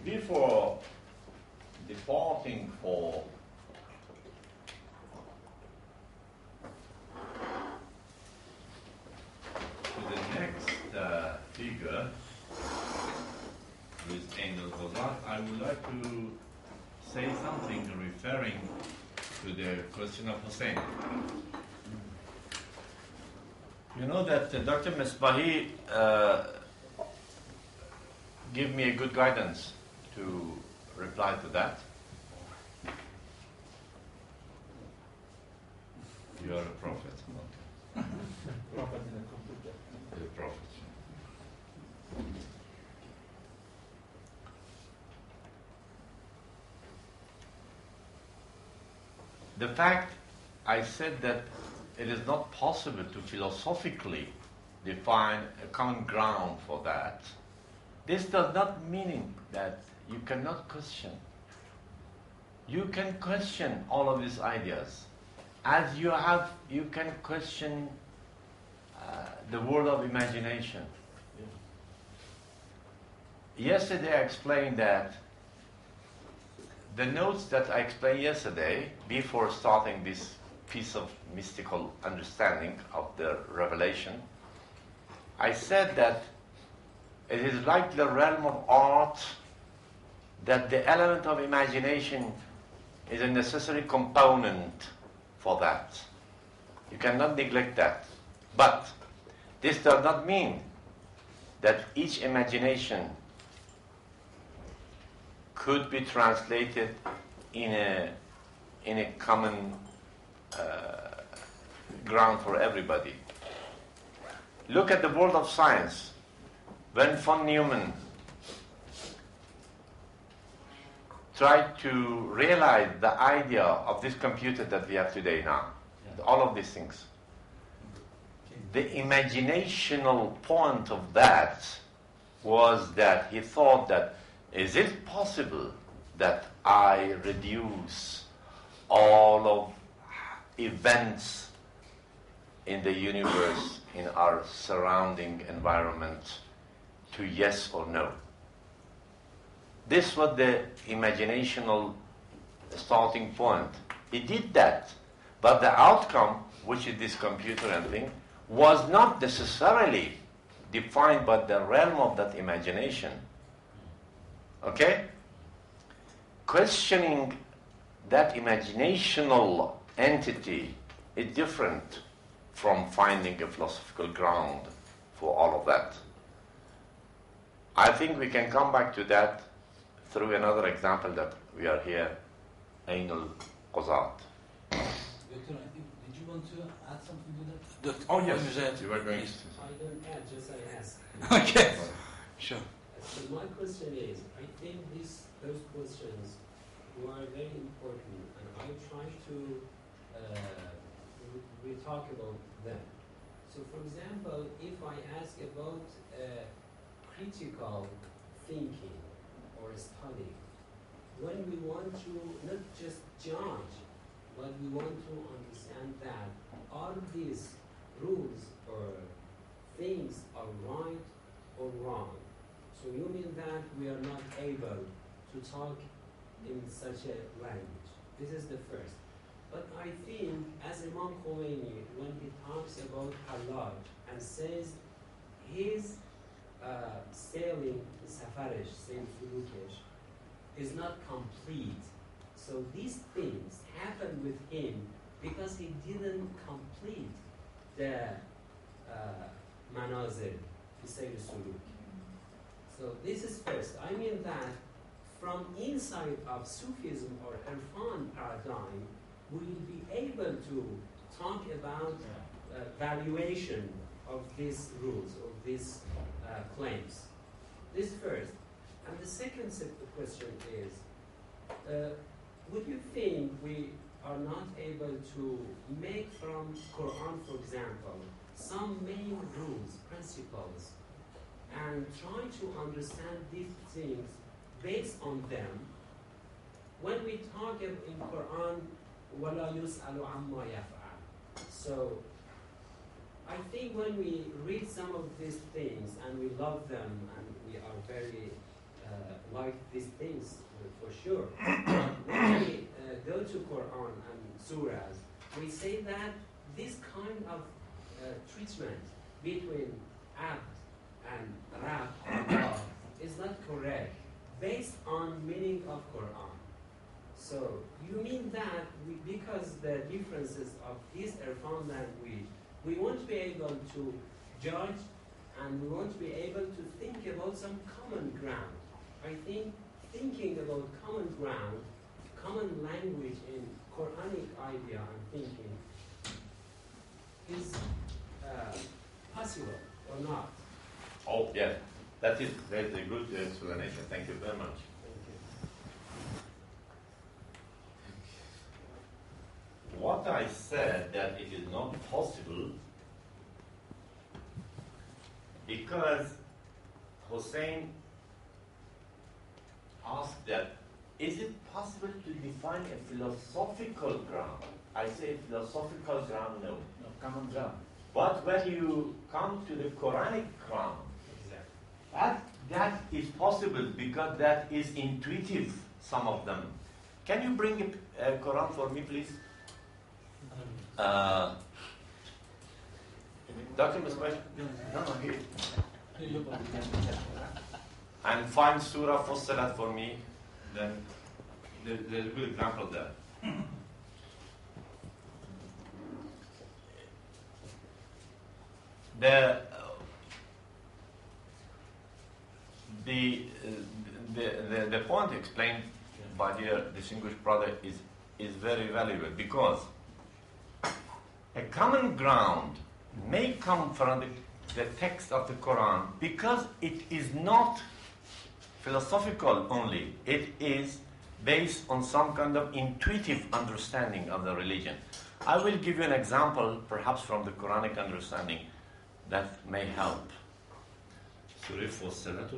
Before departing to the next figure with Angel Kozak, I would like to say something referring to the question of Hussein. You know that Dr. Misbahi gave me a good guidance to reply to that. You are a prophet. Okay. Prophet in a computer. A prophet. The fact I said that it is not possible to philosophically define a common ground for that, this does not mean that you cannot question. You can question all of these ideas, as you can question the world of imagination. Yesterday I explained that the notes that I explained yesterday, before starting this piece of mystical understanding of the revelation, I said that it is like the realm of art, that the element of imagination is a necessary component for that. You cannot neglect that. But this does not mean that each imagination could be translated in a common ground for everybody. Look at the world of science. When von Neumann tried to realize the idea of this computer that we have today now, all of these things, the imaginational point of that was that he thought that, is it possible that I reduce all of events in the universe, in our surrounding environment, to yes or no? This was the imaginational starting point. He did that, but the outcome, which is this computer and thing, was not necessarily defined by the realm of that imagination. Okay? Questioning that imaginational entity is different from finding a philosophical ground for all of that. I think we can come back to that through another example that we are here, Ainul Qazat. Doctor, I think, did you want to add something to that? Doctor, oh yes, you were going to. I don't add, just I ask. Okay, sure. So my question is, I think those questions are very important, and I try to we talk about them. So, for example, if I ask about critical thinking or study, when we want to not just judge, but we want to understand that all these rules or things are right or wrong. So you mean that we are not able to talk in such a language? This is the first. But I think, as Imam Khomeini, when he talks about halal and says his sailing, Safarish, Sail Fulukesh, is not complete. So these things happened with him because he didn't complete the manazil, Sail Suluk. So this is first. I mean that from inside of Sufism or Irfan paradigm, we will be able to talk about valuation of these rules, of these claims. This first. And the second question is, would you think we are not able to make from Quran, for example, some main rules, principles, and try to understand these things based on them? When we talk in Quran, وَلَا يُسْأَلُ عَمَّا يَفْعَلُ. So, I think when we read some of these things and we love them and we are very like these things for sure. But when we go to Quran and surahs, we say that this kind of treatment between abd and rab Allah is not correct based on meaning of Quran. So you mean that because the differences of this Irfan language, we won't be able to judge and we won't be able to think about some common ground. I think thinking about common ground, common language in Quranic idea and thinking is possible or not. Oh, yes. That is a good explanation. Thank you very much. Thank you. What I said that it is not possible because Hussein asked that, is it possible to define a philosophical ground? I say philosophical ground, no. No, common ground. But when you come to the Quranic ground, that is possible because that is intuitive, some of them. Can you bring a Quran for me, please? Dr. Musbash? No, here. And find Surah Fussilat for me. Then there's a good example there. The point explained by the distinguished brother is very valuable because a common ground may come from the text of the Quran because it is not philosophical only. It is based on some kind of intuitive understanding of the religion. I will give you an example, perhaps from the Quranic understanding, that may help. Surah Fussilat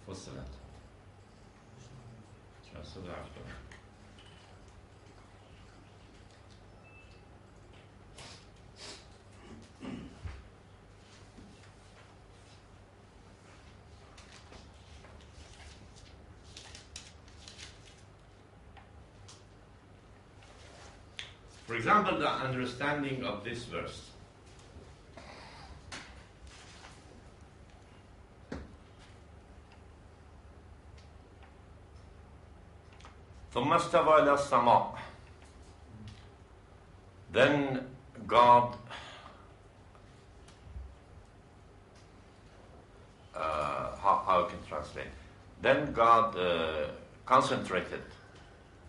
Fussilat. For example, the understanding of this verse. ثم استوى إلى السماء. Then God how I can translate? Then God concentrated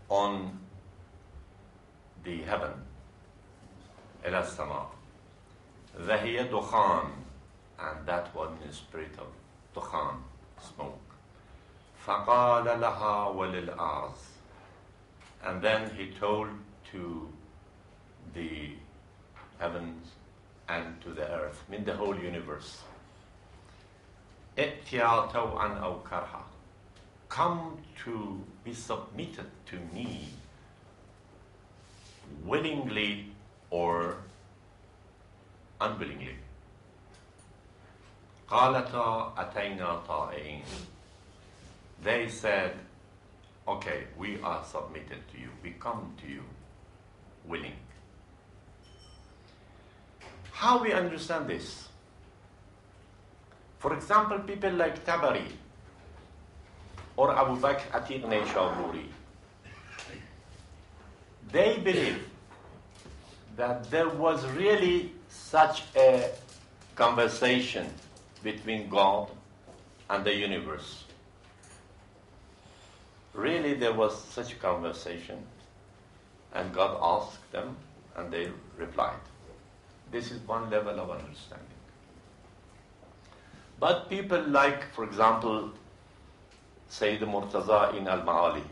on the heaven, إلى السماء. وهي دخان, and that was in the spirit of دخان, smoke. فقال لها وللأرض. And then he told to the heavens and to the earth, mean the whole universe, ائتيا طوعا أو كرها. Come to be submitted to me, willingly or unwillingly. قالتا أتينا طائعين. They said, okay, we are submitted to you. We come to you willing. How we understand this? For example, people like Tabari or Abu Bakr Atiq Nayshaburi, they believe that there was really such a conversation between God and the universe. Really, there was such a conversation, and God asked them, and they replied. This is one level of understanding. But people like, for example, Sayyid Murtaza in Al-Ma'ali,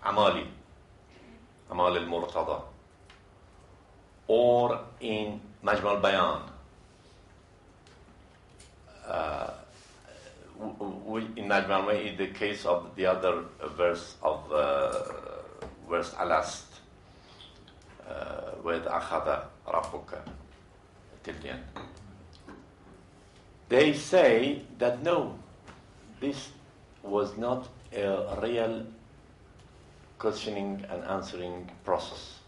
Amali, Amal al-Murtada, or in Majma al-Bayan, in Majma al-Bayan, in the case of the other verse of verse Alast, with أخذ ربك till the end. They say that no, this was not a real questioning and answering process.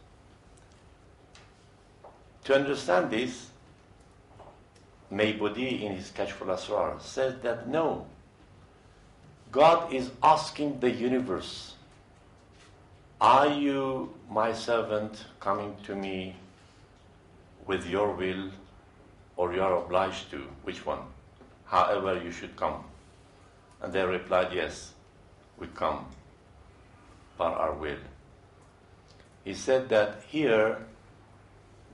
To understand this, Maybudi in his Kashful Asrar says that no, God is asking the universe, are you, my servant, coming to me with your will, or you are obliged to? Which one? However you should come. And they replied, yes, we come for our will. He said that here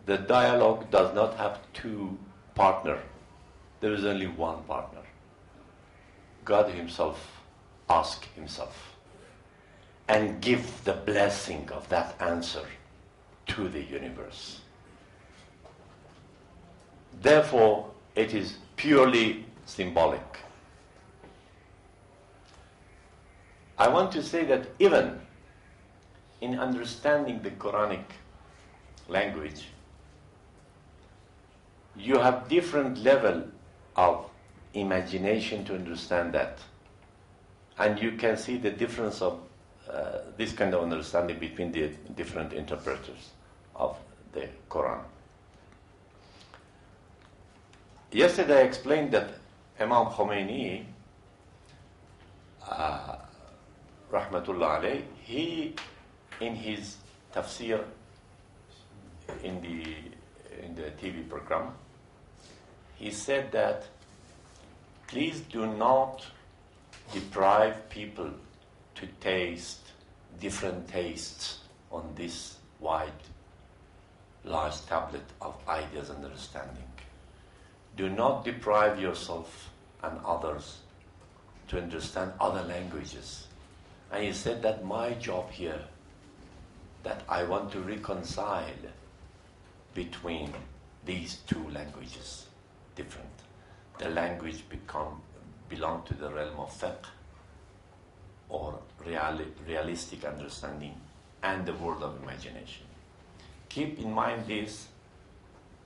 the dialogue does not have two partners. There is only one partner. God himself asks himself and give the blessing of that answer to the universe. Therefore, it is purely symbolic. I want to say that even in understanding the Quranic language, you have different level of imagination to understand that. And you can see the difference of this kind of understanding between the different interpreters of the Quran. Yesterday I explained that Imam Khomeini, Rahmatullah alayh, he in his tafsir in the TV program, he said that please do not deprive people to taste different tastes on this wide, large tablet of ideas and understanding. Do not deprive yourself and others to understand other languages. And he said that my job here, that I want to reconcile between these two languages, different. The language belong to the realm of fiqh, or realistic understanding, and the world of imagination. Keep in mind this.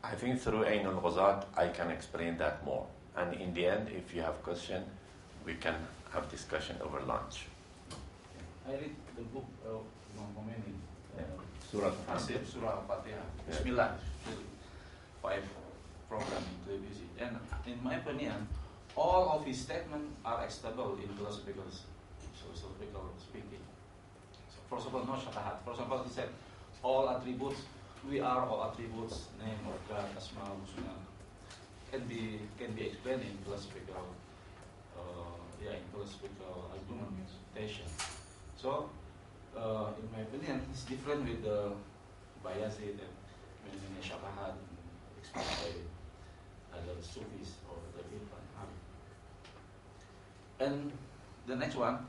I think through Ain al-Ghazat I can explain that more. And in the end, if you have questions, we can have discussion over lunch. I read the book of Imam Khomeini, Surah Surah Al-Fatihah. Bismillah. 5 program in television. And in my opinion, all of his statements are acceptable in philosophical speaking. So first of all, no shatahat. First of all, he said, all attributes, we are all attributes, name of God, Asma Husna, can be explained in philosophical argumentation. So, in my opinion, it's different with the Bayazid and Shabahat explained by the Sufis or the Bilfan. And the next one,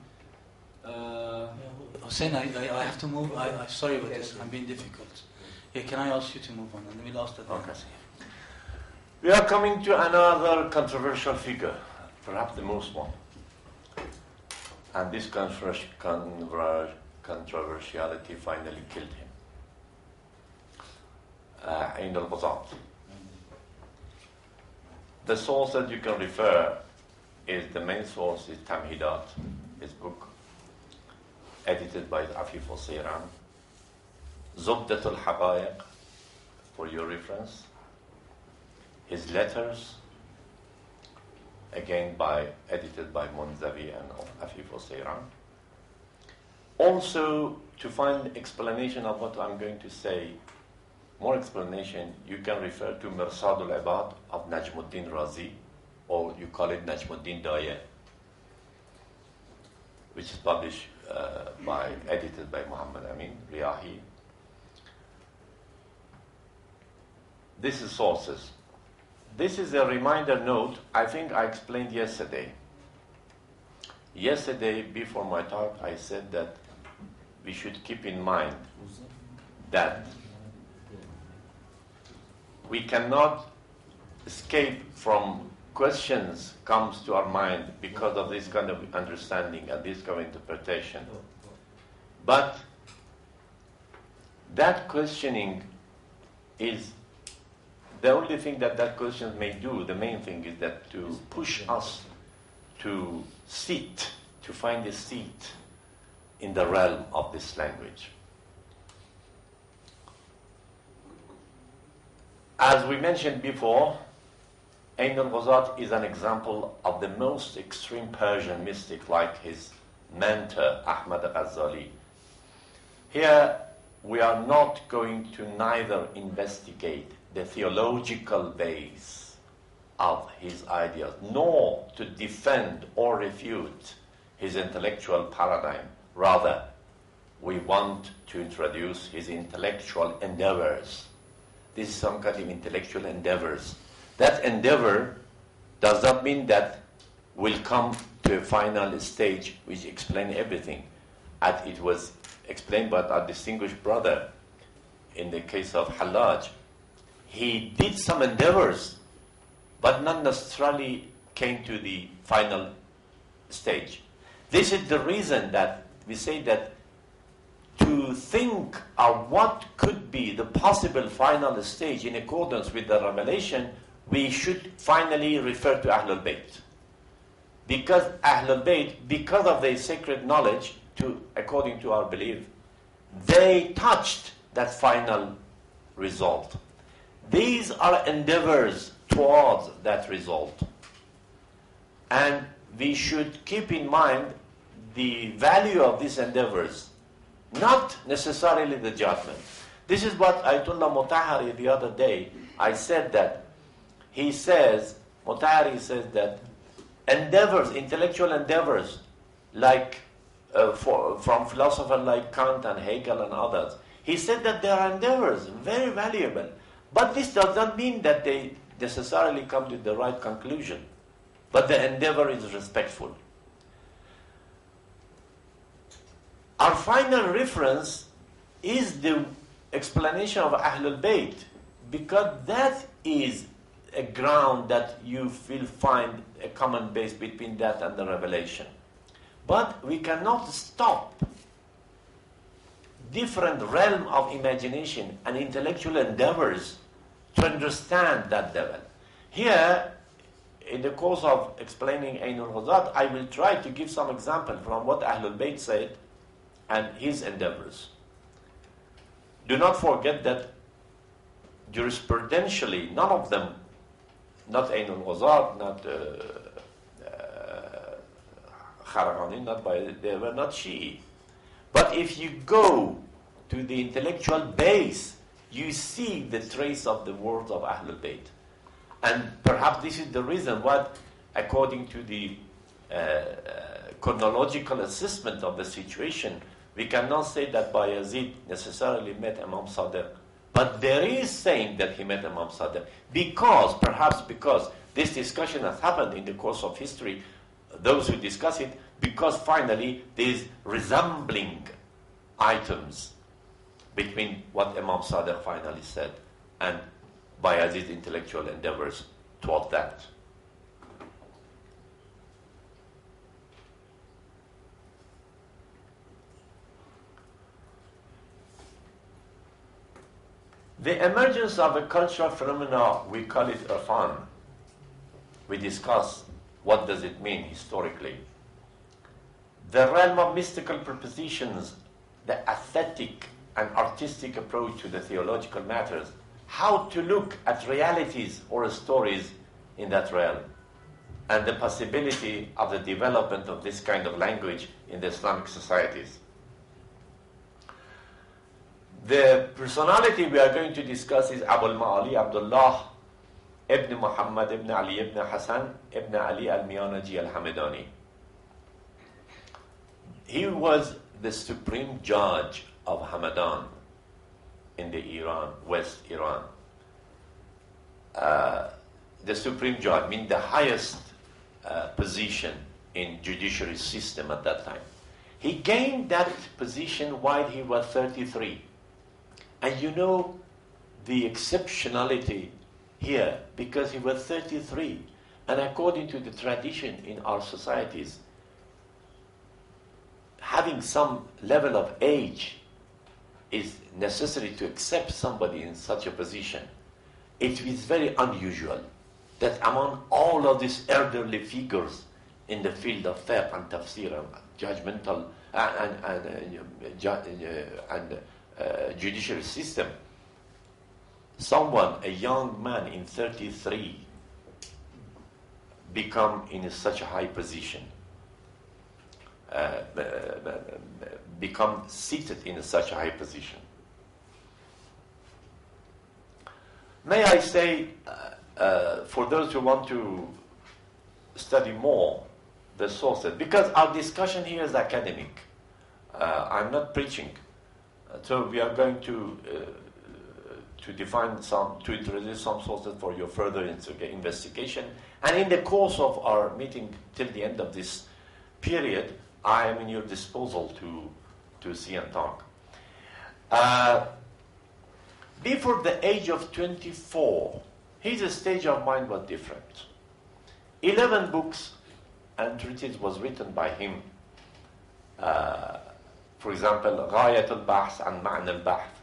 Hussein, I have to move. I'm sorry about this. I'm being difficult. Yeah, can I ask you to move on? And we'll ask that. Okay. We are coming to another controversial figure, perhaps the most one. And this controversiality finally killed him. Ain al-Ghazat. The source that you can refer is, the main source is Tamhidat, his book, edited by Afif al-Sayran. Zubdat al-Haqa'iq, for your reference. His letters, again edited by Munzavi and Afif al-Sayran. Also, to find explanation of what I'm going to say, more explanation, you can refer to Mirsad al-Ibad of Najmuddin Razi, or you call it Najmuddin Daya, which is published edited by Muhammad Amin Riyahi. This is sources. This is a reminder note. I think I explained yesterday. Yesterday, before my talk, I said that we should keep in mind that we cannot escape from questions comes to our mind because of this kind of understanding and this kind of interpretation. But that questioning is the only thing that that question may do, the main thing is that to push us to find a seat in the realm of this language. As we mentioned before, Ain al-Ghazat is an example of the most extreme Persian mystic, like his mentor, Ahmad al-Ghazali. Here, we are not going to neither investigate the theological base of his ideas, nor to defend or refute his intellectual paradigm. Rather, we want to introduce his intellectual endeavors. This is some kind of intellectual endeavors. That endeavor does not mean that we'll come to a final stage which explains everything. As it was explained by our distinguished brother in the case of Hallaj. He did some endeavors, but not necessarily came to the final stage. This is the reason that we say that to think of what could be the possible final stage in accordance with the revelation, we should finally refer to Ahlul Bayt. Because Ahlul Bayt, because of their sacred knowledge, according to our belief, they touched that final result. These are endeavors towards that result. And we should keep in mind the value of these endeavors, not necessarily the judgment. This is what Ayatollah Mutahari the other day, I said that, Mutahari says that endeavors, intellectual endeavors, like from philosophers like Kant and Hegel and others, he said that they are endeavors, very valuable. But this does not mean that they necessarily come to the right conclusion. But the endeavor is respectful. Our final reference is the explanation of Ahlul Bayt, because that is a ground that you will find a common base between that and the revelation. But we cannot stop different realm of imagination and intellectual endeavors to understand that level. Here, in the course of explaining Ain al-Ghazat, I will try to give some example from what Ahlul Bayt said and his endeavors. Do not forget that jurisprudentially, none of them, not Ain al-Ghazat, not Kharagani, they were not Shi'i. But if you go to the intellectual base, you see the trace of the words of Ahlul Bayt. And perhaps this is the reason why, according to the chronological assessment of the situation, we cannot say that Bayazid necessarily met Imam Sadiq. But there is saying that he met Imam Sadiq, perhaps because this discussion has happened in the course of history, those who discuss it, because finally there is resembling items between what Imam Sadiq finally said and Bayazid's intellectual endeavors toward that. The emergence of a cultural phenomena, we call it irfan. We discuss what does it mean historically. The realm of mystical propositions, the aesthetic and artistic approach to the theological matters, how to look at realities or stories in that realm, and the possibility of the development of this kind of language in the Islamic societies. The personality we are going to discuss is Abu al-Ma'ali Abdullah ibn Muhammad ibn Ali ibn Hassan ibn Ali al-Miyanaji al-Hamidani. He was the supreme judge of Hamadan in the West Iran. The supreme judge means the highest position in judiciary system at that time. He gained that position while he was 33. And you know the exceptionality here, because he was 33. And according to the tradition in our societies, having some level of age is necessary to accept somebody in such a position, it is very unusual that among all of these elderly figures in the field of fiqh and tafsir and judgmental and judicial system, someone, a young man in 33, become in such a high position, become seated in such a high position. May I say, for those who want to study more the sources, because our discussion here is academic. I'm not preaching. So we are going to define some, to introduce some sources for your further investigation. And in the course of our meeting till the end of this period, I am in your disposal to see and talk. Before the age of 24, his stage of mind was different. 11 books and treatises was written by him. For example, غاية البحث عن معنى البحث.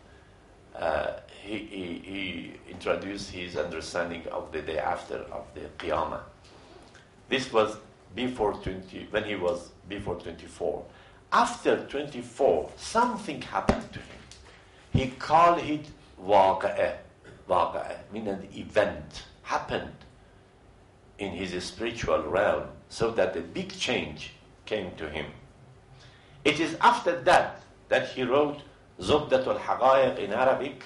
He introduced his understanding of the day after of the Qiyamah. This was before 20, when he was before 24. After 24, something happened to him. He called it واقعة, meaning an event happened in his spiritual realm, so that a big change came to him. It is after that he wrote Zubdatul Haqa'iq in Arabic.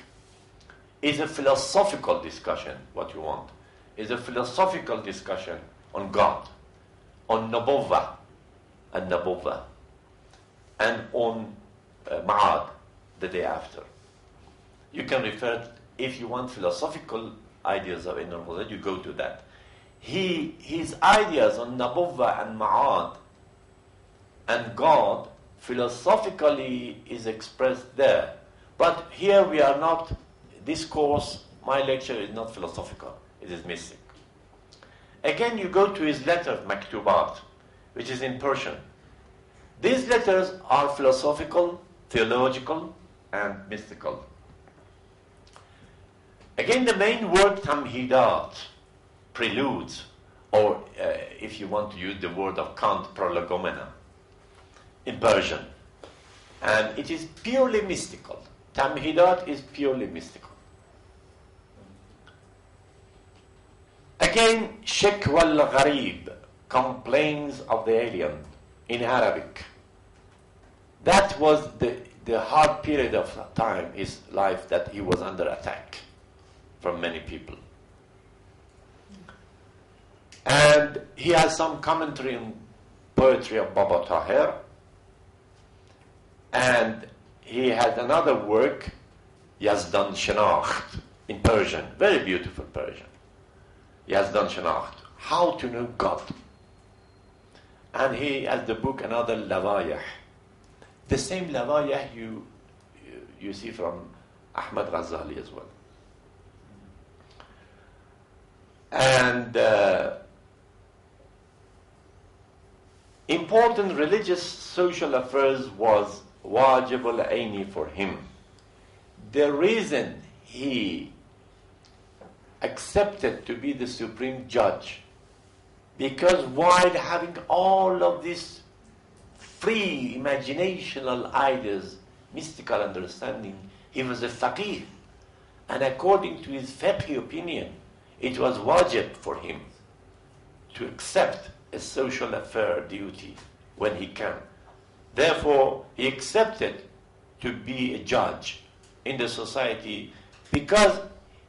Is a philosophical discussion, what you want, is a philosophical discussion on God, on Nabuwwah, and on Ma'ad, the day after. You can refer, if you want philosophical ideas of Ibn al-Jawzi, you go to that. His ideas on Nabuwwah and Ma'ad and God philosophically is expressed there. But here we are not, this course, my lecture is not philosophical, it is mystic. Again, you go to his letter, Maktubat, which is in Persian. These letters are philosophical, theological, and mystical. Again, the main word Tamhidat, preludes, or if you want to use the word of Kant, prolegomena, in Persian. And it is purely mystical. Tamhidat is purely mystical. Again, Shakwa al-Gharib, complaints of the alien, in Arabic. That was the hard period of time, his life, that he was under attack from many people. And he has some commentary on poetry of Baba Tahir. And he had another work, Yazdan Shanakht, in Persian, very beautiful Persian. Yazdan Shanakht, how to know God. And he has the book, another Lavayah. The same Lavayah you see from Ahmad Ghazali as well. And important religious social affairs was wajib al-aini for him. The reason he accepted to be the supreme judge, because while having all of these free imaginational ideas, mystical understanding, he was a faqih, and according to his fiqh opinion, it was wajib for him to accept a social affair duty when he can. Therefore, he accepted to be a judge in the society because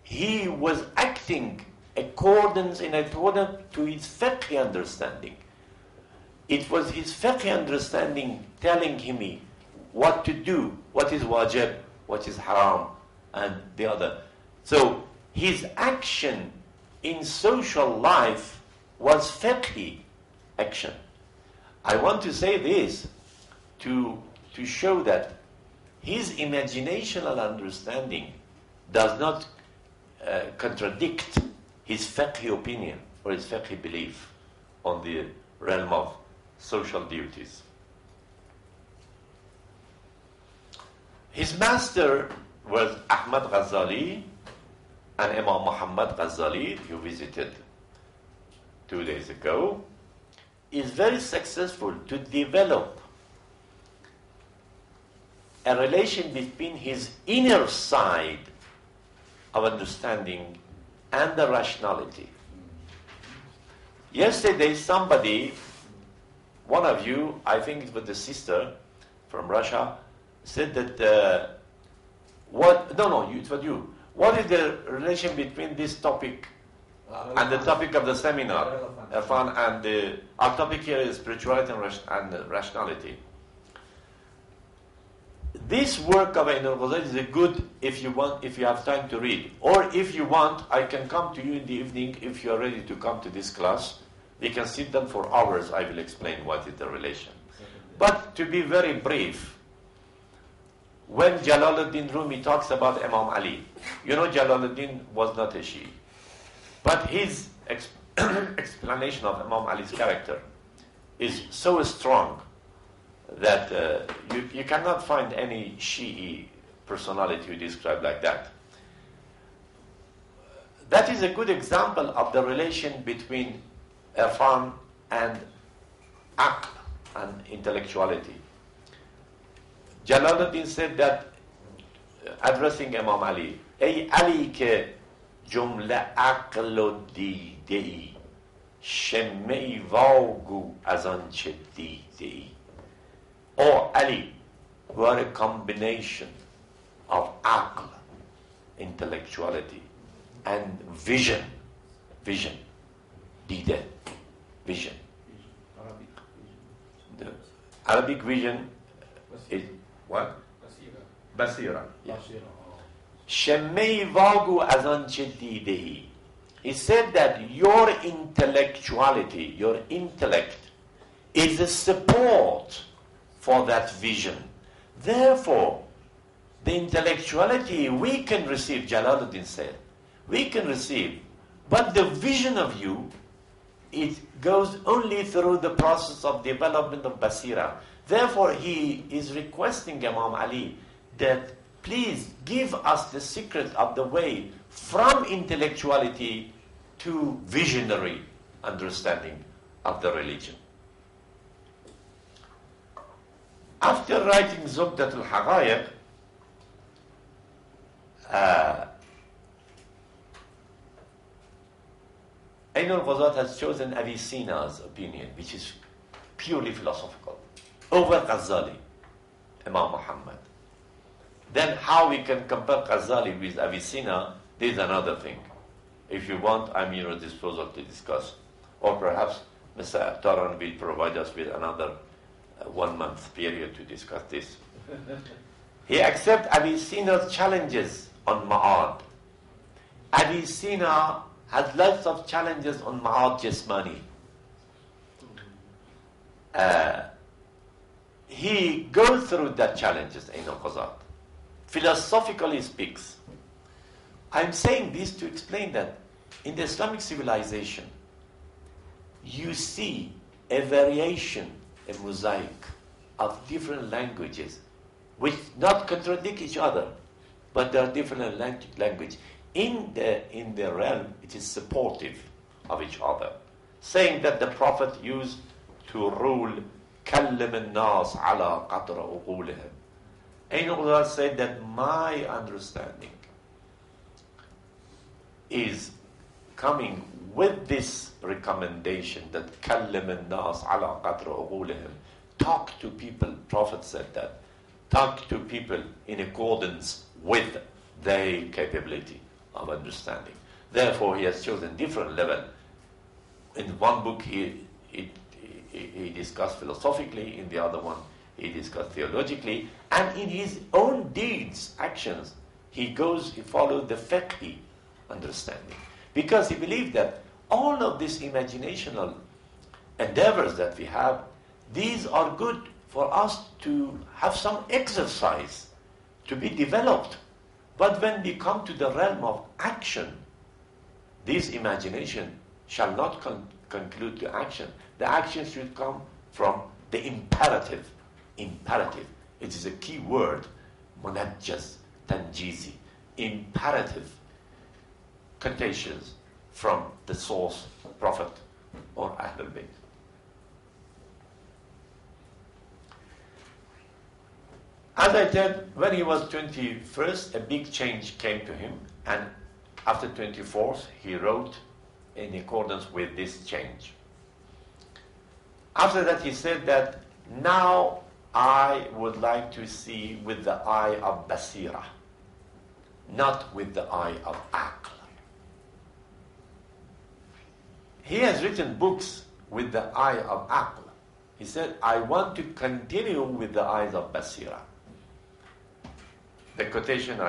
he was acting in accordance to his fiqh understanding. It was his fiqh understanding telling him what to do, what is wajib, what is haram, and the other. So his action in social life was fiqh action. I want to say this to show that his imaginational understanding does not contradict his fiqh opinion or his fiqh belief on the realm of social duties. His master was Ahmad Ghazali and Imam Muhammad Ghazali, who visited 2 days ago, is very successful to develop a relation between his inner side of understanding and the rationality. Yesterday, somebody, one of you, I think it was the sister from Russia, said that, it was you. What is the relation between this topic and the topic of the seminar? Irfan, and our topic here is spirituality and rationality. This work of Ain al-Ghazali is a good if you have time to read. Or if you want, I can come to you in the evening if you are ready to come to this class. We can sit down for hours. I will explain what is the relation. But to be very brief, when Jalaluddin Rumi talks about Imam Ali, you know Jalaluddin was not a Shi'i. But his explanation of Imam Ali's character is so strong that you cannot find any Shi'i personality who described like that. That is a good example of the relation between Irfan and Aql and intellectuality. Jalaluddin said that, addressing Imam Ali, Ey Ali ke jumla aql didei, shemme vagu az anche didei. Oh Ali, who are a combination of aql, intellectuality, and vision, dide, vision. The Arabic vision is what? Basira. Shemmei vagu az anche didei. He said that your intellectuality, your intellect, is a support for that vision. Therefore, the intellectuality we can receive, Jalaluddin said, we can receive, but the vision of you, it goes only through the process of development of Basira. Therefore, he is requesting Imam Ali that please give us the secret of the way from intellectuality to visionary understanding of the religion. After writing Zubdat al-Haqa'iq, Ain al-Ghazali has chosen Avicenna's opinion, which is purely philosophical, over Ghazali, Imam Muhammad. Then how we can compare Ghazali with Avicenna, this is another thing. If you want, I'm at your disposal to discuss. Or perhaps Mr. Tehran will provide us with another 1 month period to discuss this. He accepts Avicenna's challenges on Ma'ad. Avicenna has lots of challenges on Ma'ad Jismani. He goes through that challenges, Ain al-Ghazali. Philosophically speaks. I'm saying this to explain that in the Islamic civilization, you see a variation, a mosaic of different languages which not contradict each other, but there are different languages. In the realm, it is supportive of each other. Saying that the Prophet used to rule كلم الناس على قدر عقولهم. Ain al-Ghazali said that my understanding is coming with this recommendation that كلم الناس على قدر عقولهم. Talk to people, Prophet said that. Talk to people in accordance with their capability of understanding. Therefore, he has chosen different level. In one book, he discussed philosophically. In the other one, he discussed theologically. And in his own deeds, actions, he follows the fiqhi understanding. Because he believed that all of these imaginational endeavors that we have, these are good for us to have some exercise, to be developed. But when we come to the realm of action, this imagination shall not conclude to action. The action should come from the imperative. Imperative. It is a key word munajjaz, tanjizi, imperative quotations from the source, Prophet or Ahlul Bayt. As I said, when he was 21st, a big change came to him, and after 24th, he wrote in accordance with this change. After that, he said that now I would like to see with the eye of basira, not with the eye of aql. He has written books with the eye of aql. He said, I want to continue with the eyes of basira. The quotation,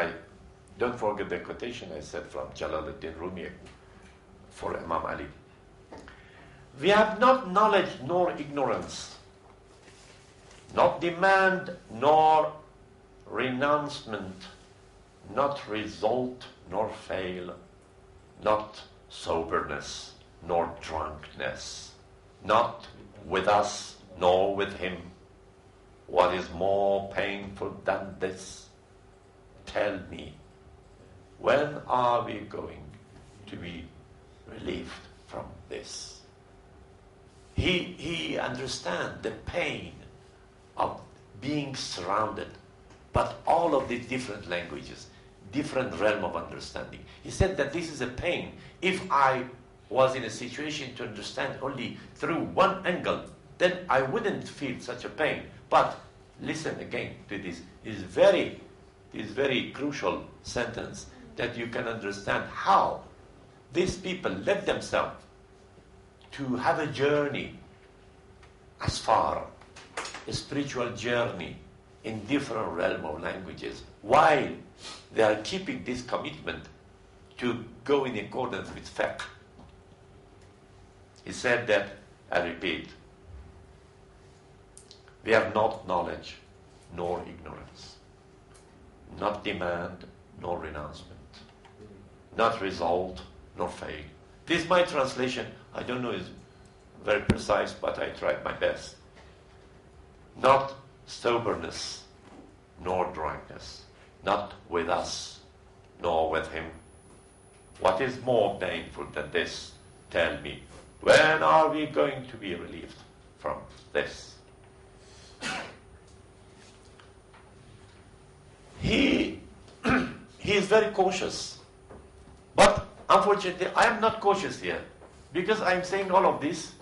don't forget the quotation I said from Jalaluddin Rumi for Imam Ali. We have not knowledge nor ignorance, not demand nor renouncement, not result nor fail, not soberness nor drunkenness, not with us nor with him. What is more painful than this? Tell me, when are we going to be relieved from this? He understands the pain of being surrounded, but all of these different languages, different realm of understanding. He said that this is a pain. If I was in a situation to understand only through one angle, then I wouldn't feel such a pain. But listen again to this. It's very crucial sentence that you can understand how these people led themselves to have a journey as far, a spiritual journey in different realm of languages, while they are keeping this commitment to go in accordance with fiqh. He said that, I repeat, we have not knowledge nor ignorance, not demand nor renouncement, not result nor fail. This my translation, I don't know, is very precise, but I tried my best. Not soberness nor drunkenness, not with us nor with him. What is more painful than this? Tell me, when are we going to be relieved from this? He is very cautious. But unfortunately, I am not cautious here, because I am saying all of this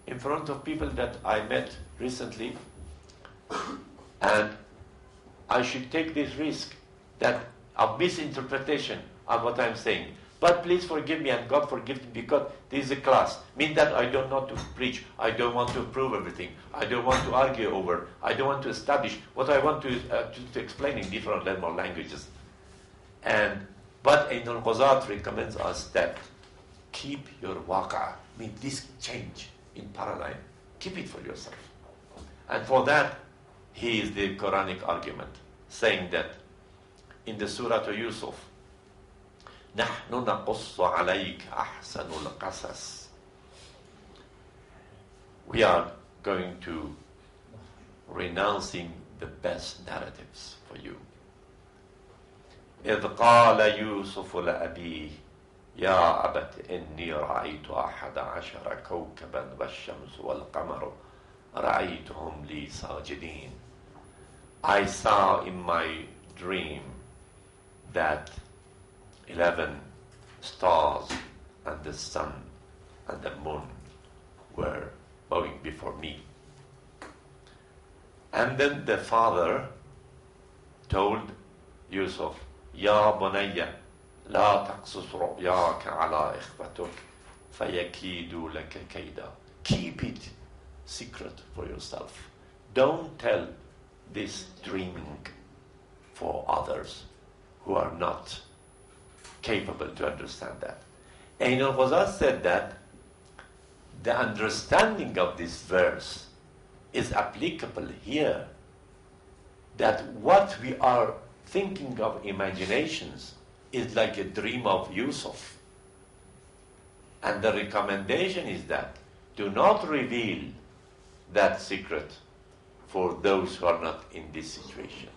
in front of people that I met recently, and I should take this risk that of misinterpretation of what I am saying. But please forgive me, and God forgive me, because this is a class. Mean that I don't want to preach. I don't want to prove everything. I don't want to argue over. I don't want to establish. What I want to explain in different languages. But Ain al-Ghazat recommends us that keep your waqa, mean this change in paradigm, keep it for yourself. And for that, he is the Quranic argument, saying that in the Surah to Yusuf, نَحْنُ نَقُصُّ عَلَيْكَ أَحْسَنُ الْقَصَصِ. We are going to renouncing the best narratives for you. إِذْ قَالَ يُوسُفُ لَأَبِيهِ يَا أَبَتِ إِنِّي رَأَيْتُ أَحَدَ عَشَرَ كَوْكَبًا وَالشَّمْسُ وَالْقَمَرُ رَأَيْتُهُمْ لِي سَاجِدِينَ. I saw in my dream that 11 stars and the sun and the moon were bowing before me. And then the father told Yusuf, Ya bunayya, la taqsus ru'yaka ala ikhwatuk, fayakidu laka kayda. Keep it secret for yourself. Don't tell this dreaming for others who are not capable to understand that. Ain al-Ghazal said that the understanding of this verse is applicable here, that what we are thinking of imaginations is like a dream of Yusuf. And the recommendation is that do not reveal that secret for those who are not in this situation.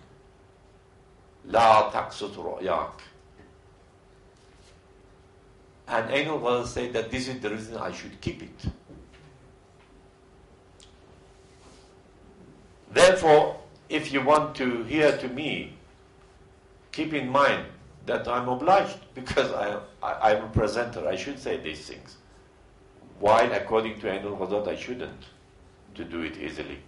لا تقصد رؤياك. And Ainul Ghazal said that this is the reason I should keep it. Therefore, if you want to hear to me, keep in mind that I'm obliged because I'm a presenter. I should say these things. While according to Ainul Ghazal, I shouldn't, to do it easily.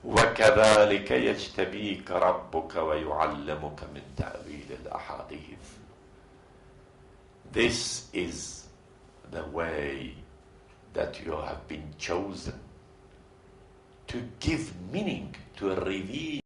وَكَذَلِكَ يَجْتَبِيكَ رَبُّكَ وَيُعَلَّمُكَ مِنْ تَأْوِيلِ الْأَحَادِيثِ. This is the way that you have been chosen to give meaning, to reveal